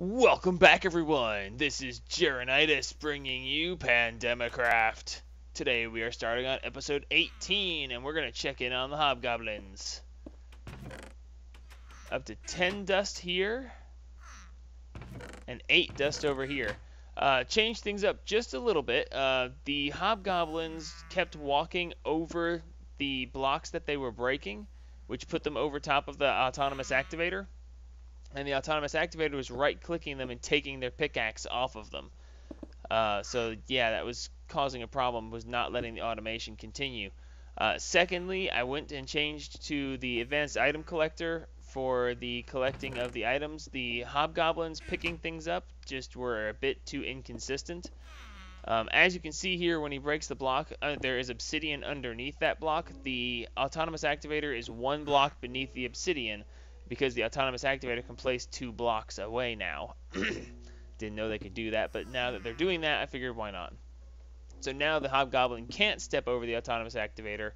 Welcome back, everyone. This is Geronitis bringing you Pandemicraft. Today we are starting on episode 18, and we're going to check in on the hobgoblins. Up to 10 dust here, and 8 dust over here. Changed things up just a little bit. The hobgoblins kept walking over the blocks that they were breaking, which put them over top of the autonomous activator. And the autonomous activator was right-clicking them and taking their pickaxe off of them. So yeah, that was causing a problem, was not letting the automation continue. Secondly, I went and changed to the advanced item collector for the collecting of the items. The hobgoblins picking things up just were a bit too inconsistent. As you can see here, when he breaks the block, there is obsidian underneath that block. The autonomous activator is one block beneath the obsidian, because the autonomous activator can place 2 blocks away now. Didn't know they could do that, but now that they're doing that, I figured why not. So now the hobgoblin can't step over the autonomous activator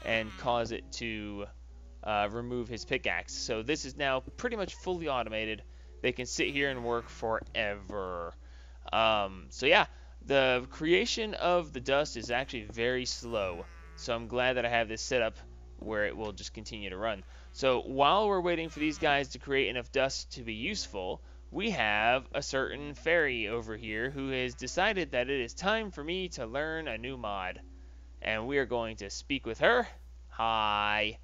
and cause it to remove his pickaxe. So this is now pretty much fully automated. They can sit here and work forever. So yeah, the creation of the dust is actually very slow. So I'm glad that I have this set up where it will just continue to run. So while we're waiting for these guys to create enough dust to be useful, we have a certain fairy over here who has decided that it is time for me to learn a new mod. And we are going to speak with her. Hi.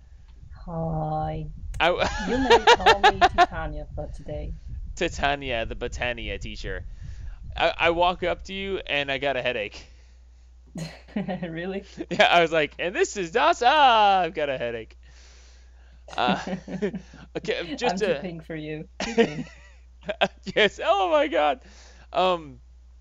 Hi. You may call me Titania for today. Titania, the Botania teacher. I walk up to you and I got a headache. Really? Yeah, I was like, and this is Das. I've got a headache. Okay, just I'm too pink for you. Too pink. Yes. Oh my God.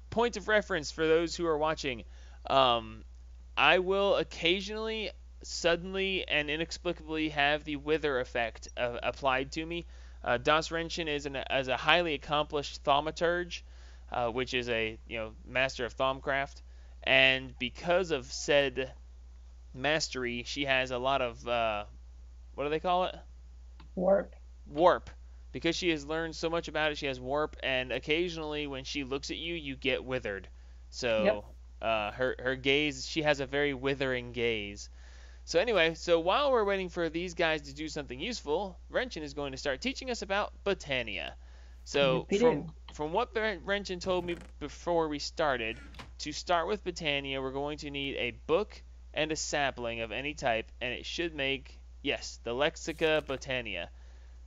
Point of reference for those who are watching. I will occasionally, suddenly, and inexplicably have the wither effect applied to me. Dasrenchen is a highly accomplished thaumaturge, which is a master of Thaumcraft, and because of said mastery, she has a lot of what do they call it? Warp. Because she has learned so much about it, she has warp, and occasionally when she looks at you, you get withered. So Yep. her gaze, she has a very withering gaze. So anyway, so while we're waiting for these guys to do something useful, Wrenchen is going to start teaching us about Botania. So from what Wrenchen told me before we started, to start with Botania, we're going to need a book and a sapling of any type, and it should make, yes, the Lexica Botania.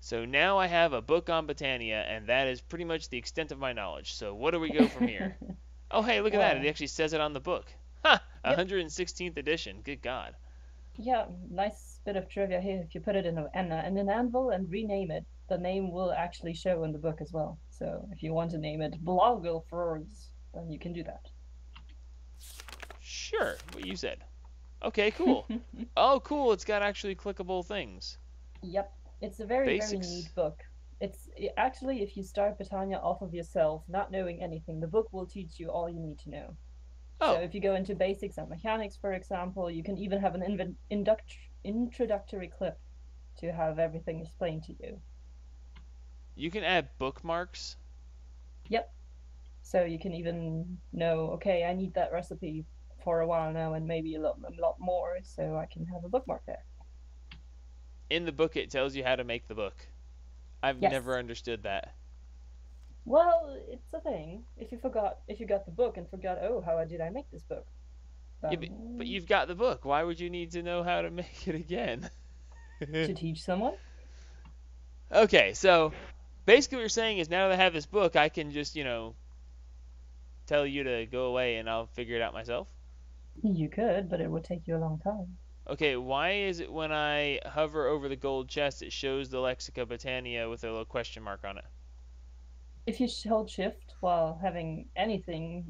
So now I have a book on Botania, and that is pretty much the extent of my knowledge. So what do we go from here? Oh, hey, look at that. It actually says it on the book. Ha! 116th edition. Good God. Yeah, nice bit of trivia here. If you put it in an anvil and rename it, the name will actually show in the book as well. So if you want to name it Blogelfrogs, then you can do that. Sure, what you said. Okay, cool. Oh, cool. It's got actually clickable things. Yep. It's a very neat book. Actually, if you start Botania off of yourself, not knowing anything, the book will teach you all you need to know. Oh. So if you go into basics and mechanics, for example, you can even have an introductory clip to have everything explained to you. You can add bookmarks? Yep. So you can even know, okay, I need that recipe for a while now and maybe a lot more, so I can have a bookmark there. In the book, it tells you how to make the book. I've never understood that. Well, it's a thing. If you got the book and forgot, oh, how did I make this book? Yeah, but you've got the book. Why would you need to know how to make it again? To teach someone? Okay, so basically what you're saying is now that I have this book, I can just, tell you to go away and I'll figure it out myself? You could, but it would take you a long time. Okay, why is it when I hover over the gold chest, it shows the Lexica Botania with a little question mark on it? If you hold shift while having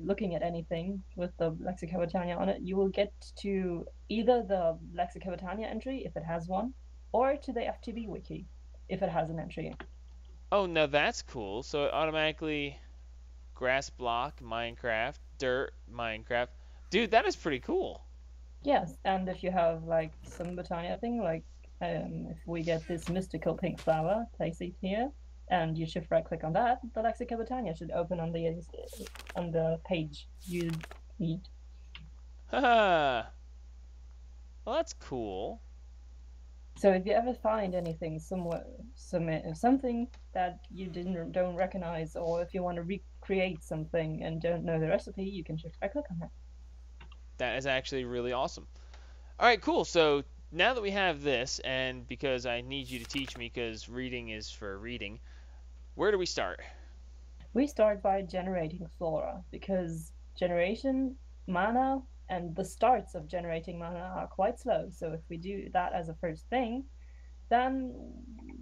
looking at anything with the Lexica Botania on it, you will get to either the Lexica Botania entry, if it has one, or to the FTB wiki, if it has an entry. Oh, now that's cool. So it automatically grass block, Minecraft, dirt, Minecraft. Dude, that is pretty cool. Yes, and if you have like some Botania thing, like if we get this mystical pink flower, place it here, and you shift right click on that, the Lexica Botania should open on the page you need. Haha. Well, that's cool. So if you ever find anything somewhere, something that you don't recognize, or if you want to recreate something and don't know the recipe, you can shift right click on that. That is actually really awesome. All right, cool. So now that we have this, and because I need you to teach me because reading is for reading, where do we start? We start by generating flora, because generation mana and the starts of generating mana are quite slow. So if we do that as a first thing, then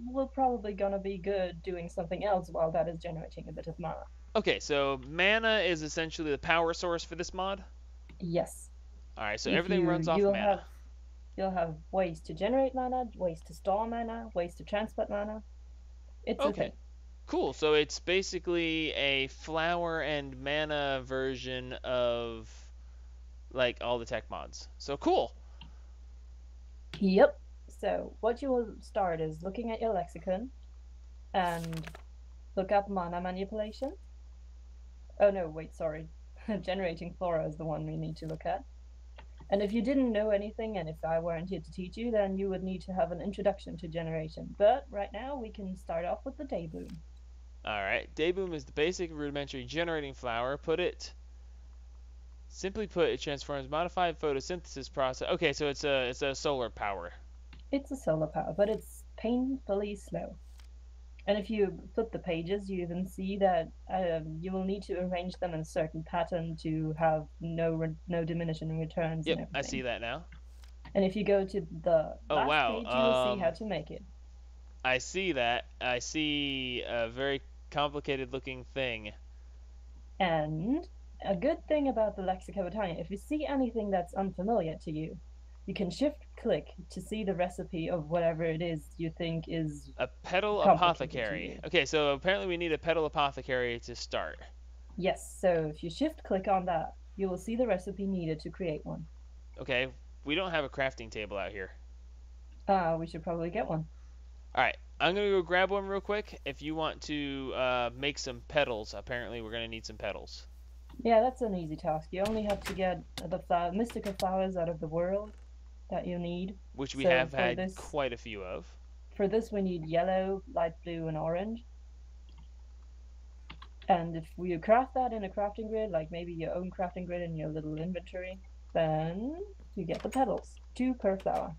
we're probably gonna be good doing something else while that is generating a bit of mana. Okay, so mana is essentially the power source for this mod. Yes. All right, so If everything you runs off mana. you'll have ways to generate mana, ways to store mana, ways to transport mana. It's a Okay, thing. cool. So it's basically a flower and mana version of like all the tech mods. So cool. Yep. So what you will start is looking at your lexicon and look up mana manipulation. Oh no, wait, sorry. Generating flora is the one we need to look at. And if you didn't know anything, and if I weren't here to teach you, then you would need to have an introduction to generation. But right now, we can start off with the day boom. All right, Dayboom is the basic rudimentary generating flower. Simply put, it transforms modified photosynthesis process. Okay, so it's a solar power. It's a solar power, but it's painfully slow. And if you flip the pages, you even see that you will need to arrange them in a certain pattern to have no diminishing returns Yep, and I see everything. that now. And if you go to the Oh last wow. page, you will see how to make it. I see that. I see a very complicated looking thing. And a good thing about the Lexica Botania, if you see anything that's unfamiliar to you, you can shift click to see the recipe of whatever it is you think is A petal complicated to apothecary. you. Okay, so apparently we need a petal apothecary to start. Yes, so if you shift click on that, you will see the recipe needed to create one. Okay, we don't have a crafting table out here. We should probably get one. All right, I'm gonna go grab one real quick. If you want to make some petals, apparently we're gonna need some petals. Yeah, that's an easy task. You only have to get the mystical flowers out of the world that you need. Which we So have had quite a few of. for this we need yellow, light blue, and orange. And if you craft that in a crafting grid, like maybe your own crafting grid in your little inventory, then you get the petals, 2 per flower.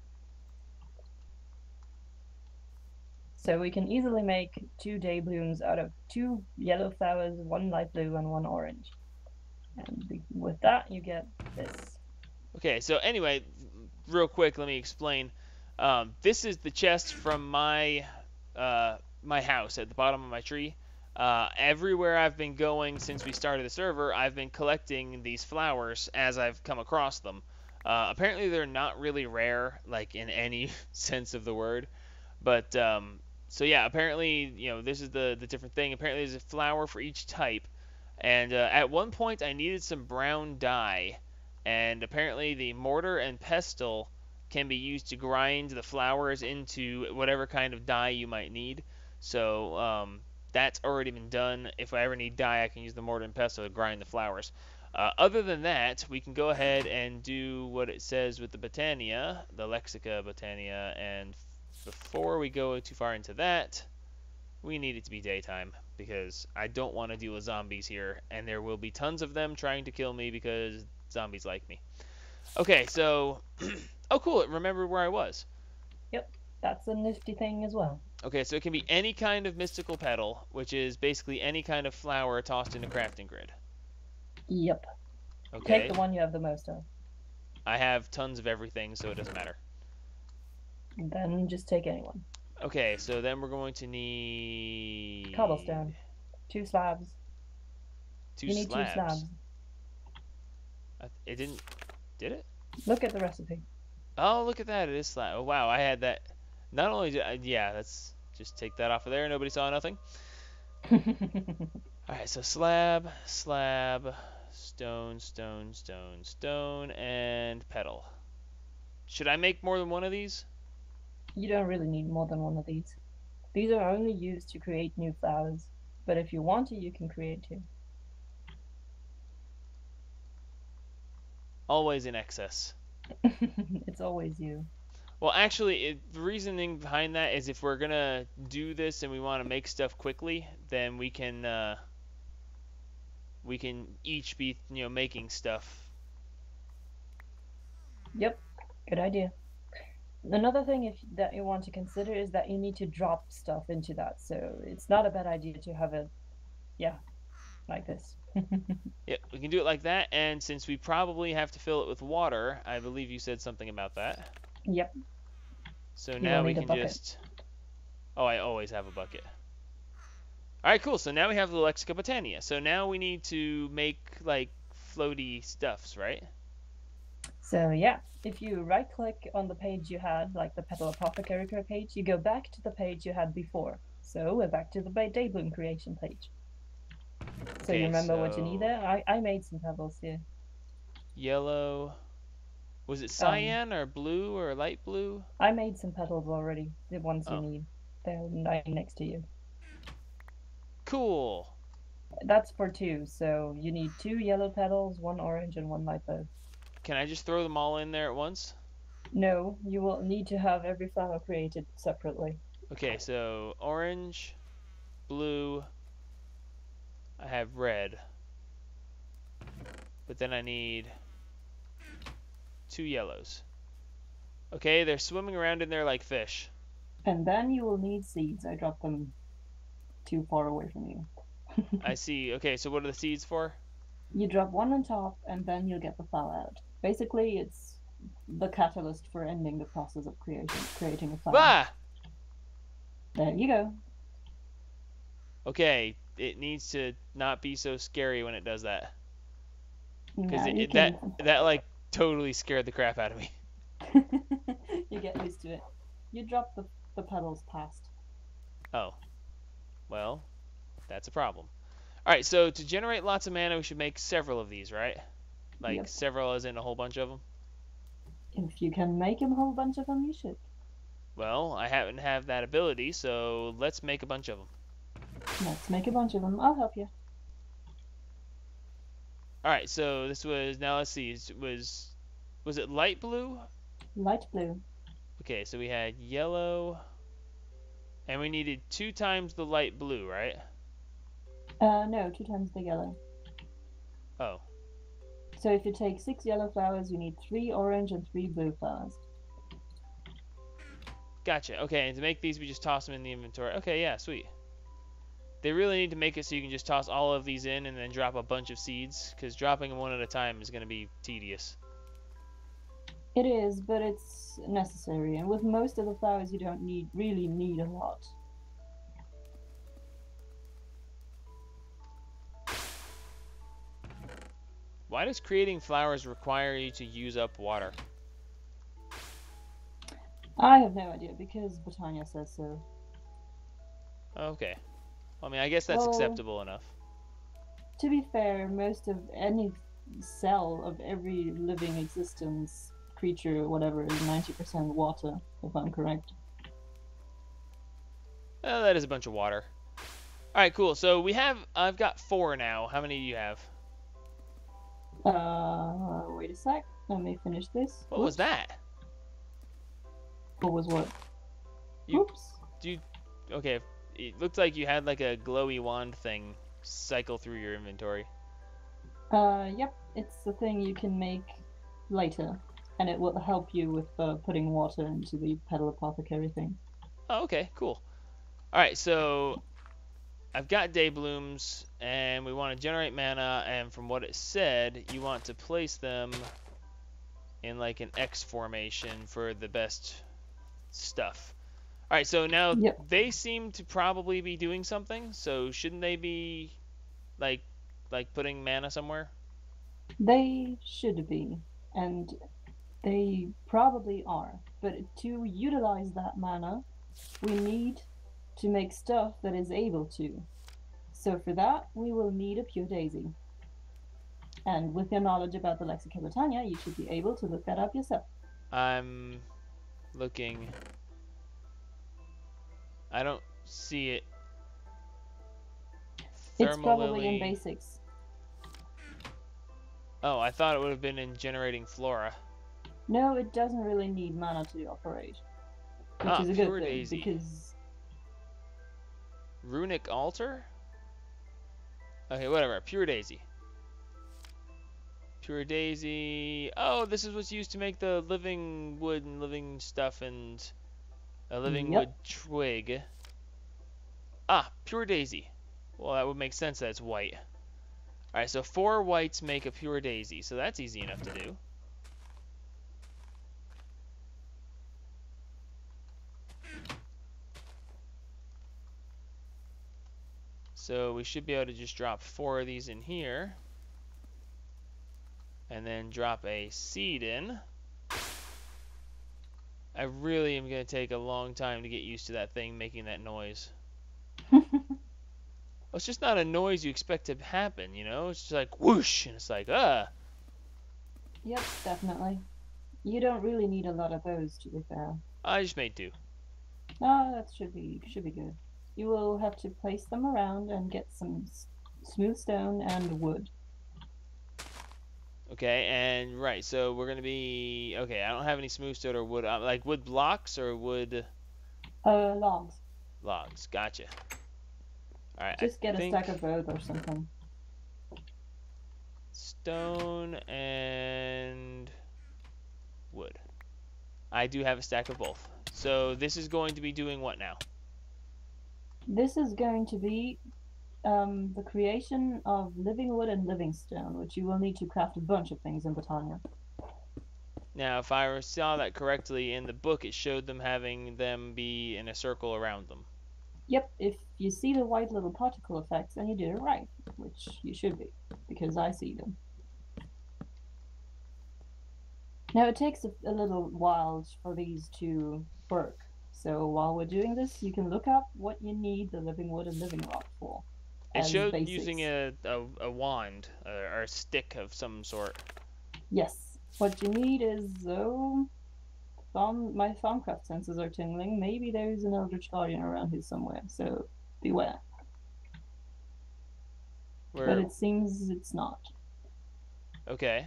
So we can easily make 2 day blooms out of 2 yellow flowers, 1 light blue, and 1 orange. And with that, you get this. Okay, so anyway, real quick, let me explain. This is the chest from my house at the bottom of my tree. Everywhere I've been going since we started the server, I've been collecting these flowers as I've come across them. Apparently, they're not really rare, like in any sense of the word. But so yeah, apparently, this is the different thing. Apparently, there's a flower for each type. And at one point, I needed some brown dye, and apparently the mortar and pestle can be used to grind the flowers into whatever kind of dye you might need. So that's already been done. If I ever need dye, I can use the mortar and pestle to grind the flowers. Other than that, we can go ahead and do what it says with the Botania, the Lexica Botania, and before we go too far into that, we need it to be daytime because I don't want to deal with zombies here, and there will be tons of them trying to kill me because zombies like me. Okay, so oh cool, it remembered where I was. Yep, that's a nifty thing as well. Okay, so it can be any kind of mystical petal, which is basically any kind of flower tossed in a crafting grid. Yep. Okay. Take the one you have the most of. I have tons of everything, so it doesn't matter. Then just take anyone. Okay, so then we're going to need Cobblestone. 2 slabs. You need 2 slabs. It didn't. Did it? Look at the recipe. Oh, look at that. It is slab. Oh, wow, I had that. Not only did yeah, let's just take that off of there. Nobody saw nothing. Alright, so slab, slab, stone, stone, stone, stone, and petal. Should I make more than one of these? You don't really need more than one of these. These are only used to create new flowers, but if you want to, you can create too. Always in excess. It's always you. Well, actually, the reasoning behind that is if we're gonna do this and we want to make stuff quickly, then we can each be making stuff. Yep, good idea. Another thing that you want to consider is that you need to drop stuff into that, so it's not a bad idea to have it, yeah, like this. Yeah, we can do it like that, and since we probably have to fill it with water, I believe you said something about that. Yep. So You will now we need a can bucket. just... Oh, I always have a bucket. Alright, cool. So now we have the Lexica Botania. So now we need to make, like, floaty stuffs, right? So yeah, if you right-click on the page you had, like the Petal Apothecary page, you go back to the page you had before. So we're back to the Daybloom creation page. So you remember what you need there? I made some pebbles here. Yellow. Was it cyan or blue or light blue? I made some petals already, the ones you need. They're right next to you. Cool. That's for 2, so you need 2 yellow petals, 1 orange, and 1 light blue. Can I just throw them all in there at once? No, you will need to have every flower created separately. Okay, so orange, blue, I have red. But then I need 2 yellows. Okay, they're swimming around in there like fish. And then you will need seeds. I dropped them too far away from you. I see. Okay, so what are the seeds for? You drop 1 on top, and then you'll get the flower out. Basically, it's the catalyst for ending the process of creating a flower. Ah! There you go. Okay, it needs to not be so scary when it does that. Because Yeah, that like totally scared the crap out of me. You get used to it. You drop the petals past. Oh. Well, that's a problem. Alright, so to generate lots of mana, we should make several of these, right? Like, yep. Several as in a whole bunch of them? If you can make a whole bunch of them, you should. Well, I happen to have that ability, so let's make a bunch of them. Let's make a bunch of them. I'll help you. Alright, so this was, now let's see, was it light blue? Light blue. Okay, so we had yellow, and we needed 2 times the light blue, right? No, 2 times the yellow. Oh. So if you take 6 yellow flowers, you need 3 orange and 3 blue flowers. Gotcha. Okay, and to make these, we just toss them in the inventory. Okay, yeah, sweet. They really need to make it so you can just toss all of these in and then drop a bunch of seeds, because dropping them one at a time is going to be tedious. It is, but it's necessary, and with most of the flowers you don't really need a lot. Why does creating flowers require you to use up water? I have no idea, because Botania says so. Okay. I mean, I guess that's acceptable enough. To be fair, most of any cell of every living existence, creature, whatever, is 90% water, if I'm correct. That is a bunch of water. Alright, cool. So I've got 4 now. How many do you have? Wait a sec. Let me finish this. What was that? What was what? Oops. Okay, it looked like you had like a glowy wand thing cycle through your inventory. Yep. It's the thing you can make later, and it will help you with putting water into the Petal Apothecary thing. Oh, okay, cool. Alright, so I've got Dayblooms, and we want to generate mana, and from what it said, you want to place them in like an X formation for the best stuff. Alright, so now they seem to probably be doing something, so shouldn't they be like putting mana somewhere? They should be, and they probably are. But to utilize that mana, we need to make stuff that is able to. So for that, we will need a pure daisy. And with your knowledge about the Lexica Botania, you should be able to look that up yourself. I'm looking. I don't see it. It's Thermal probably in lily. basics. Oh, I thought it would have been in generating flora. No, it doesn't really need mana to operate, which Ah, is a good pure thing daisy. because Runic altar? Okay, whatever. Pure daisy. Pure daisy. Oh, this is what's used to make the living wood and living stuff and a living wood yep. twig. Ah, pure daisy. Well, that would make sense that it's white. Alright, so 4 whites make a pure daisy, so that's easy enough to do. So we should be able to just drop 4 of these in here. And then drop a seed in. I really am going to take a long time to get used to that thing making that noise. Well, it's just not a noise you expect to happen, you know? It's just like whoosh, and it's like, ah. Yep, definitely. You don't really need a lot of those, to be fair. I just made 2. Oh, that should be good. You will have to place them around and get some smooth stone and wood. Okay, and right, so we're gonna be okay. I don't have any smooth stone or wood, like wood blocks or wood Logs. logs. Gotcha. All right, Just get I a stack think of both or something. stone and wood. I do have a stack of both. So this is going to be doing what now? This is going to be the creation of living wood and living stone, which you will need to craft a bunch of things in Botania. Now, if I saw that correctly in the book, it showed them having them be in a circle around them. Yep, if you see the white little particle effects, then you did it right, which you should be, because I see them. Now, it takes a little while for these to work, so while we're doing this, you can look up what you need the living wood and living rock for. It showed basics. using a wand or a stick of some sort. Yes, what you need is, my Farmcraft senses are tingling. Maybe there's an Eldritch Guardian around here somewhere, so beware. But it seems it's not. Okay.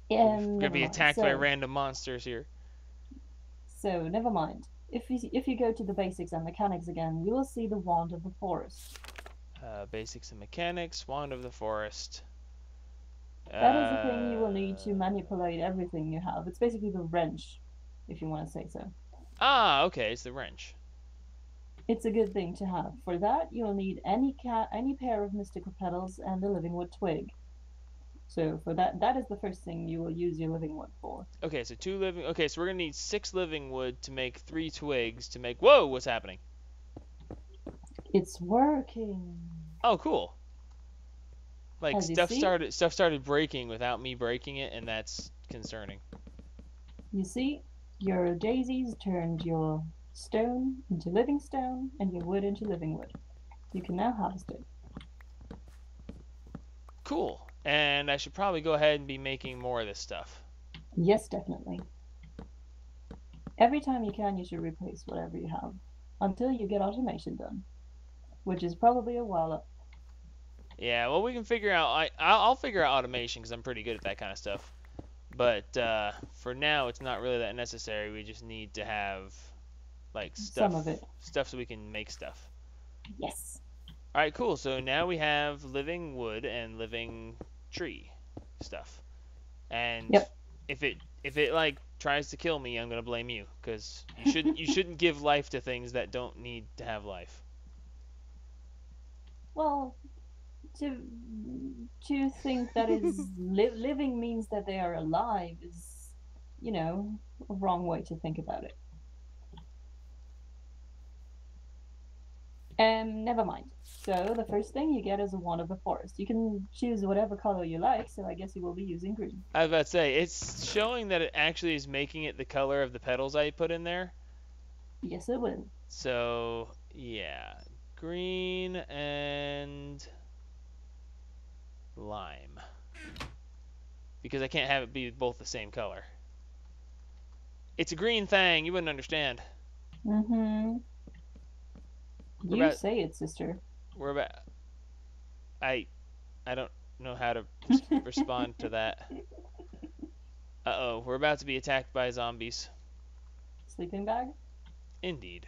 We're gonna be attacked by So, random monsters here. so never mind. If you go to the basics and mechanics again, you will see the Wand of the Forest. Basics and mechanics, wand of the forest. That is the thing you will need to manipulate everything you have. It's basically the wrench, if you want to say so. Ah, okay, it's the wrench. It's a good thing to have. For that, you'll need any pair of mystical petals and a living wood twig. So for that is the first thing you will use your living wood for. Okay, so 2 living. Okay, so we're gonna need 6 living wood to make 3 twigs to make. Whoa, what's happening? It's working. Oh, cool. Like As you stuff see, started breaking without me breaking it, and that's concerning. You see, your daisies turned your stone into living stone and your wood into living wood. You can now harvest it. Cool. And I should probably go ahead and be making more of this stuff. Yes, definitely. Every time you can, you should replace whatever you have until you get automation done, which is probably a while up. Yeah, well, we can figure out. I'll figure out automation because I'm pretty good at that kind of stuff. But for now, it's not really that necessary. We just need to have like stuff, Some of it. stuff so we can make stuff. Yes. All right, cool. So now we have living wood and living tree stuff. And Yep. if it like tries to kill me, I'm gonna blame you because you shouldn't give life to things that don't need to have life. Well, to think that is living means that they are alive is, a wrong way to think about it. Never mind. So the first thing you get is a wand of the forest. You can choose whatever color you like, so I guess you will be using green. I was about to say it's showing that it actually is making it the color of the petals I put in there. Yes, it will. So yeah, green and lime. Because I can't have it be both the same color. It's a green thing, you wouldn't understand. Mm-hmm. We're You about. say it, sister. We're about. I. I don't know how to respond to that. Uh-oh, we're about to be attacked by zombies. Sleeping bag? Indeed.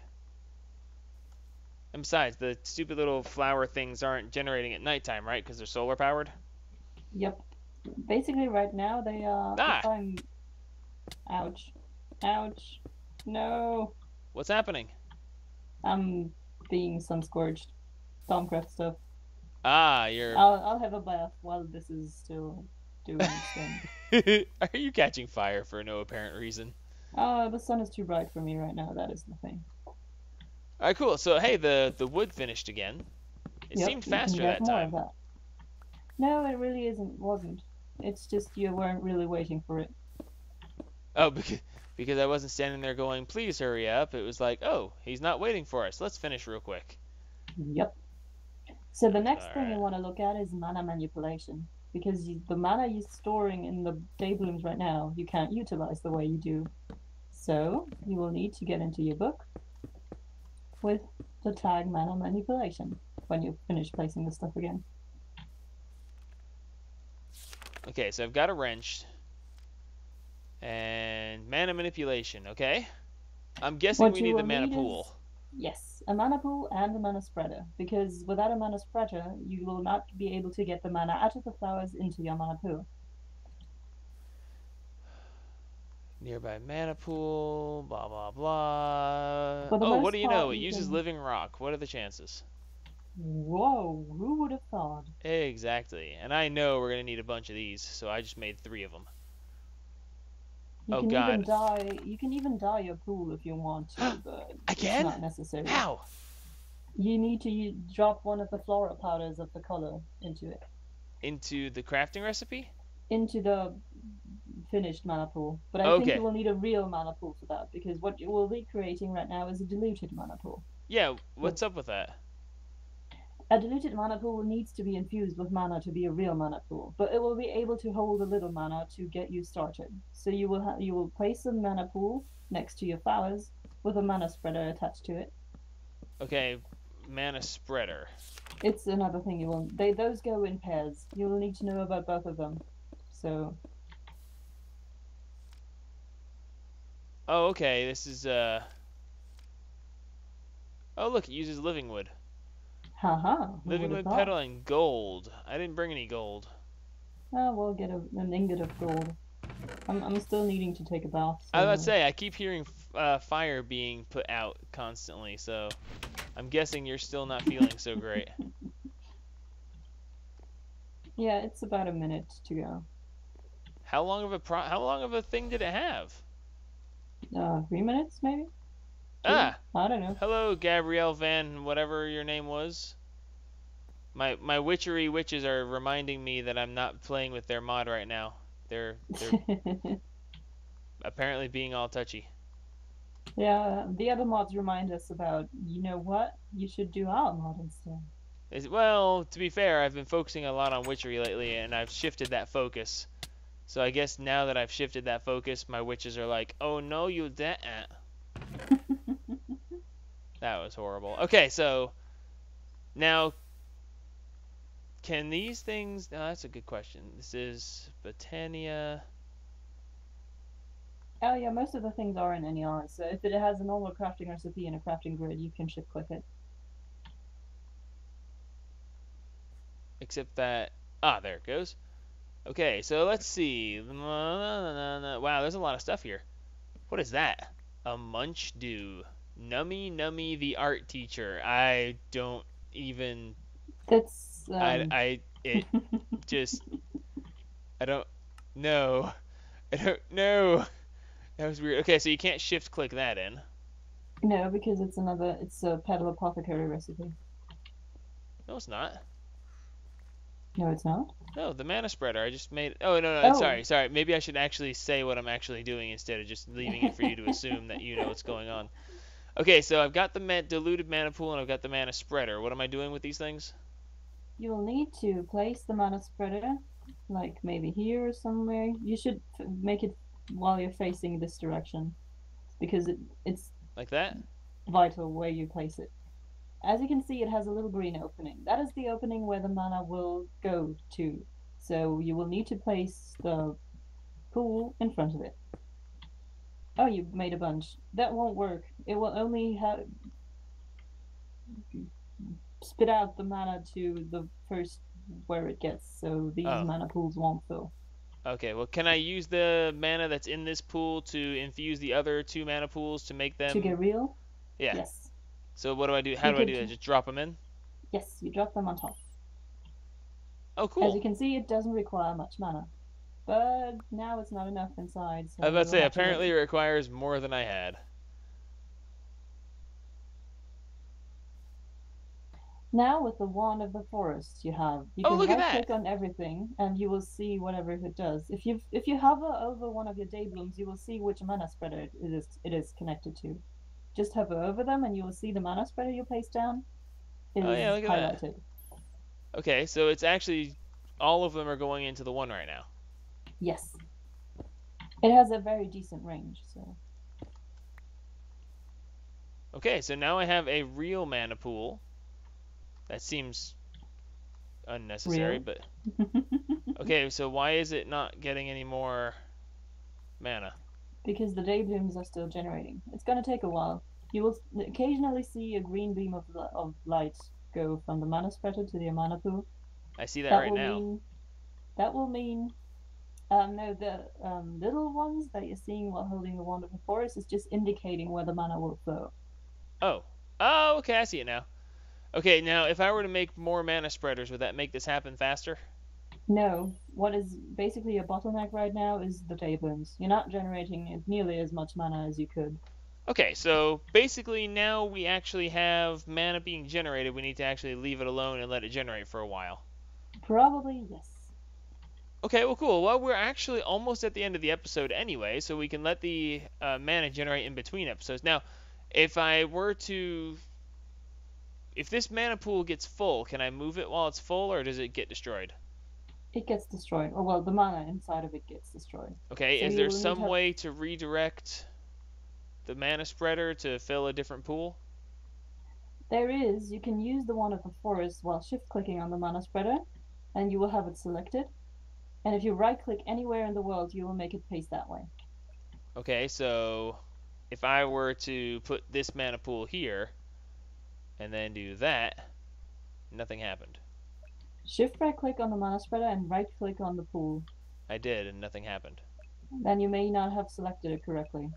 And besides, the stupid little flower things aren't generating at nighttime, right? Because they're solar powered? Yep. Basically, right now, they are. Ah! If I'm. Ouch. Ouch. No. What's happening? I'm being sun scorched. Thaumcraft stuff. Ah, you're... I'll have a bath while this is still doing its thing. Are you catching fire for no apparent reason? Oh, the sun is too bright for me right now. That is the thing. Alright, cool. So, hey, the wood finished again. It Yep, seemed you can faster get that more time. of that. No, it really wasn't. It's just you weren't really waiting for it. Oh, because I wasn't standing there going, please hurry up. It was like, oh, he's not waiting for us. Let's finish real quick. Yep. So the next thing you Alright. want to look at is mana manipulation. Because the mana you're storing in the day blooms right now, you can't utilize the way you do. So you will need to get into your book with the tag mana manipulation when you finish placing the stuff again. Okay, so I've got a wrench. And mana manipulation, okay? I'm guessing What we you need the will mana need pool. yes, a mana pool and a mana spreader. Because without a mana spreader, you will not be able to get the mana out of the flowers into your mana pool. Nearby mana pool, blah, blah, blah. For the Oh, what most do you part, know? It you uses can... living rock. What are the chances? Whoa, who would have thought? Exactly. And I know we're going to need a bunch of these, so I just made 3 of them. You Oh, can God. even dye. You can even dye your pool if you want to, but I it's can? not necessary. How? You need to drop one of the floral powders of the color into it, Into the crafting recipe? into the finished mana pool. But I think Okay. you will need a real mana pool for that, because what you will be creating right now is a diluted mana pool. Yeah, what's up with that? A diluted mana pool needs to be infused with mana to be a real mana pool, but it will be able to hold a little mana to get you started. So you will place a mana pool next to your flowers with a mana spreader attached to it. Okay, mana spreader. It's another thing you will. Those go in pairs. You will need to know about both of them. So. Oh, okay, this is, Oh, look, it uses living wood. Haha. Living wood petal and gold. I didn't bring any gold. Oh, we'll get an ingot of gold. I'm still needing to take a bath. So... I was about to say, I keep hearing fire being put out constantly, so I'm guessing you're still not feeling so great. Yeah, it's about a minute to go. How long of a thing did it have? 3 minutes, maybe? 2? Ah! I don't know. Hello, Gabrielle Van whatever your name was. My witchery witches are reminding me that I'm not playing with their mod right now. They're apparently being all touchy. Yeah, the other mods remind us about, you know what? You should do our mod instead. Well, to be fair, I've been focusing a lot on witchery lately, and I've shifted that focus. So I guess now that I've shifted that focus, my witches are like, oh no, you didn't. That was horrible. Okay, so now, can these things... No, that's a good question. This is Botania. Oh yeah, most of the things are in NER, so if it has a normal crafting recipe and a crafting grid, you can shift click it. Except that... Ah, there it goes. Okay, so let's see. Wow, there's a lot of stuff here. What is that? A munch do. Nummy the art teacher. I don't even... That's... it just... I don't know. I don't know. That was weird. Okay, so you can't shift click that in. No, because it's a petal apothecary recipe. No, it's not. No, it's not? No, the mana spreader. I just made... Oh, no. Oh. Sorry. Maybe I should actually say what I'm actually doing instead of just leaving it for you to assume that you know what's going on. Okay, so I've got the diluted mana pool and I've got the mana spreader. What am I doing with these things? You will need to place the mana spreader, like maybe here or somewhere. You should make it while you're facing this direction, because it's like that. Vital where you place it. As you can see, it has a little green opening. That is the opening where the mana will go to. So you will need to place the pool in front of it. Oh, you made a bunch. That won't work. It will only spit out the mana to the first where it gets, so these Oh, mana pools won't fill. okay. Well, can I use the mana that's in this pool to infuse the other 2 mana pools to make To them? get real, Yeah. yes. So what do I do? How You do I do could, that? Just drop them in? yes, you drop them on top. Oh, As you cool. can see, it doesn't require much mana. But now it's not enough inside, I was so about to you'll say, have to apparently wait. it requires more than I had. Now with the Wand of the Forest you Oh, can look at right that. click on everything and you will see whatever it does. If you hover over one of your Dayblooms, you will see which mana spreader it is connected to. Just hover over them and you will see the mana spreader you place down Oh, yeah, is look at that. highlighted. Okay, so it's actually, all of them are going into the one right now. Yes. It has a very decent range, so. Okay, so now I have a real mana pool. That seems unnecessary, Real. but... Okay, so why is it not getting any more mana? Because the Dayblooms are still generating. It's going to take a while. You will occasionally see a green beam of light go from the mana spreader to the mana pool. I see that That right will now. mean no, the little ones that you're seeing while holding the Wand of the Forest is just indicating where the mana will flow. Oh. Oh, okay, I see it now. Okay, now if I were to make more mana spreaders, would that make this happen faster? No, what is basically a bottleneck right now is the Dayblooms. You're not generating nearly as much mana as you could. Okay, so basically now we actually have mana being generated. We need to actually leave it alone and let it generate for a while. Probably, yes. Okay, well, cool. Well, we're actually almost at the end of the episode anyway, so we can let the mana generate in between episodes. Now, if I were to... If this mana pool gets full, can I move it while it's full, or does it get destroyed? It gets destroyed. Or, well, the mana inside of it gets destroyed. Okay, So is you there will need to some have. way to redirect the mana spreader to fill a different pool? There is. You can use the Wand of the Forest while shift clicking on the mana spreader, and you will have it selected. And if you right click anywhere in the world, you will make it face that way. Okay, so if I were to put this mana pool here and then do that, nothing happened. Shift right click on the mana spreader and right click on the pool. I did, and nothing happened. Then you may not have selected it correctly.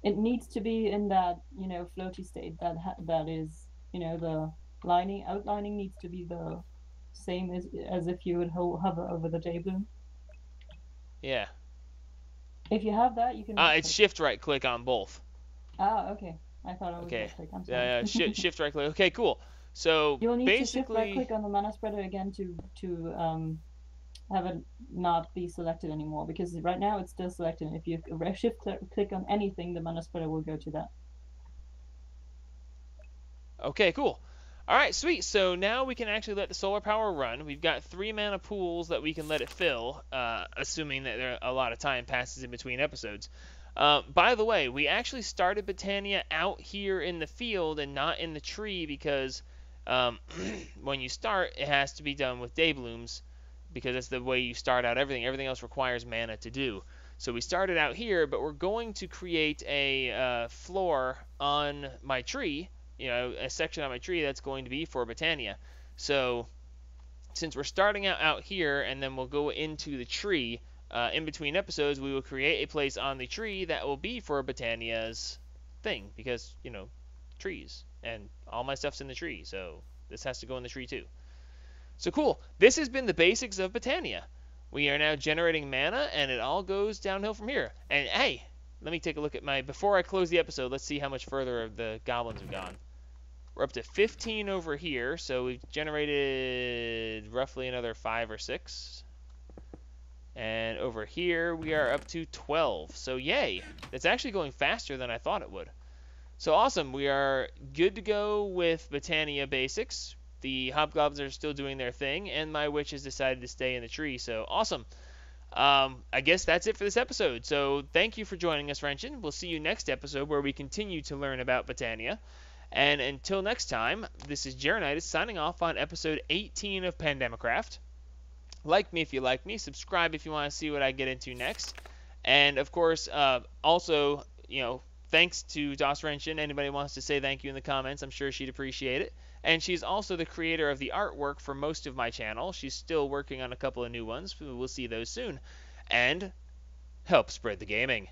It needs to be in that, floaty state that is, the outlining needs to be the same as if you would hover over the Daybloom. Yeah. If you have that, you can right It's click. shift right click on both. Okay. I thought it was Okay. right click. I'm sorry. Shift right click. Okay, cool. So You will need to shift right basically, click on the mana spreader again to have it not be selected anymore, because right now it's still selected. If you shift click on anything, the mana spreader will go to that. okay, cool. All right, sweet. So now we can actually let the solar power run. We've got 3 mana pools that we can let it fill, assuming that there a lot of time passes in between episodes. By the way, we actually started Botania out here in the field and not in the tree because when you start, it has to be done with Dayblooms because that's the way you start out everything. Everything else requires mana to do. So we started out here, but we're going to create a floor on my tree, a section on my tree that's going to be for Botania. So since we're starting out here and then we'll go into the tree, in between episodes, we will create a place on the tree that will be for Botania's thing because, trees. And all my stuff's in the tree, so this has to go in the tree too. So cool. This has been the basics of Botania. We are now generating mana, and it all goes downhill from here. And hey, let me take a look at before I close the episode, let's see how much further the goblins have gone. We're up to 15 over here, so we've generated roughly another 5 or 6. And over here, we are up to 12. So yay, that's actually going faster than I thought it would. So awesome, we are good to go with Botania basics. The hobgoblins are still doing their thing, and my witch has decided to stay in the tree, so awesome. I guess that's it for this episode. So thank you for joining us, Wrenchen. We'll see you next episode where we continue to learn about Botania. And until next time, this is Jeronitis signing off on episode 18 of Pandemicraft. Like me if you like me, subscribe if you want to see what I get into next. And of course, also, thanks to Dasrenchen. Anybody wants to say thank you in the comments, I'm sure she'd appreciate it. And she's also the creator of the artwork for most of my channel. She's still working on a couple of new ones. We'll see those soon. And help spread the gaming.